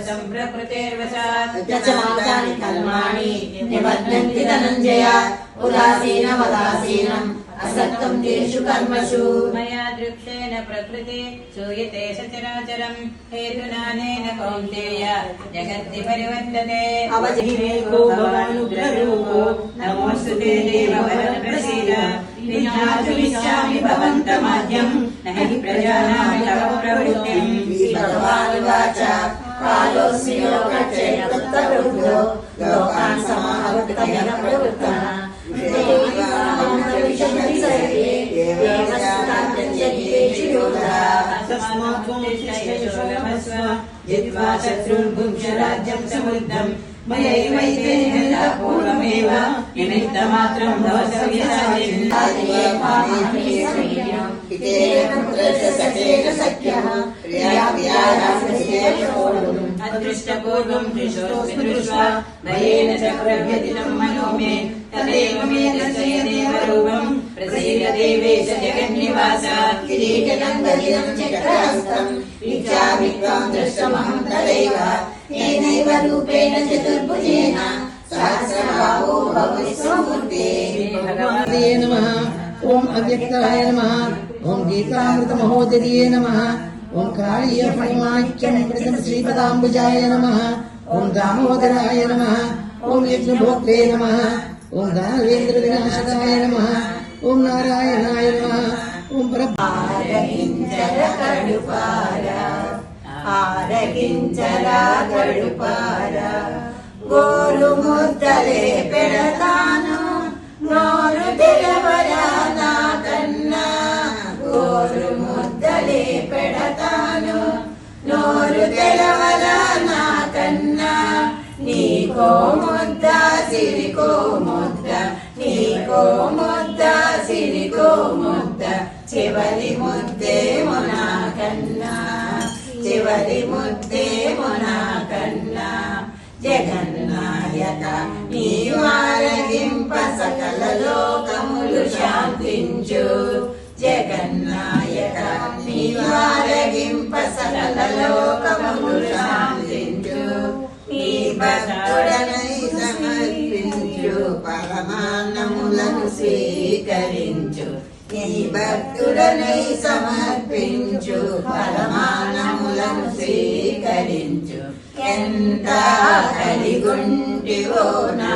प्रकृतेर्वशात् यचमातानि कर्माणि निबध्नन्ति धनञ्जय उदासीनवदासीनम् असक्तं तेषु कर्मसु मया दृक्षेण प्रकृति सूयते सचराचरम् हेतुनानेन कौन्तेय जगद्धि परिवर्तते अवजिमेको भवानुग्ररूपो नमोऽस्तुते देववर प्रसीद विज्ञातुमिच्छामि भवन्तमाद्यम् न हि प्रजानामि तव प्रवृत्तिम् भगवानुवाच कालोऽस्मि लोकक्षये तत्प्रवृद्धो लोकान् समाहर्तयः प्रवृत्तः जित्वा शत्रून् भुङ्क्ष राज्यं समृद्धम् मयैवैते पूर्वमेव निमित्तमात्रं अदृष्टपूर्वं दृशोऽस्मि दृष्ट्वा भयेन च प्रव्यथितं मनो मे तदेव मे दर्शय रूपम् प्रसीद देवेश जगन्निवास किरीटनं गदिनं चक्रहस्तम् इच्छामि त्वां द्रष्टुमहं तदैव येनैव रूपेण चतुर्भुजेन सहस्रबाहो भवति स्वमूर्ते भगवते नमः। ओम अव्यक्ताय नमः। ओम गीतामृतमहोदर्ये नमः। ओम कालीयफणिमाख्यमृतं श्रीपदाम्बुजाय नमः। ओम दामोदराय नमः। ओम यज्ञभोक्ते नमः। ओम दानवेन्द्रविनाशकाय नमः। ओम नारायणाय नमः। ओम ఆరగించరా గడుపార గోరు ముద్దలే పెడతాను నోరు తెరవరా నా కన్నా గోరు ముద్దలే పెడతాను నోరు తెరవరా నా కన్నా నీకో ముద్ద సిరికో ముద్ద నీకో ముద్ద సిరికో ముద్ద చివరి ముద్దేమో నా కన్నా చివరి ముద్దేమో నా కన్నా జగన్నాయక నీవారగింప సకల లోకములు శాంతించు జగన్నాయక నీవారగింప సకల లోకములు శాంతించు నీ భక్తుడనై సమర్పించు పరమాన్నములను స్వీకరించు నీ భక్తుడనై సమర్పించు పరమాన్నములను స్వీకరించు ఎంత కలిగుంటివో నా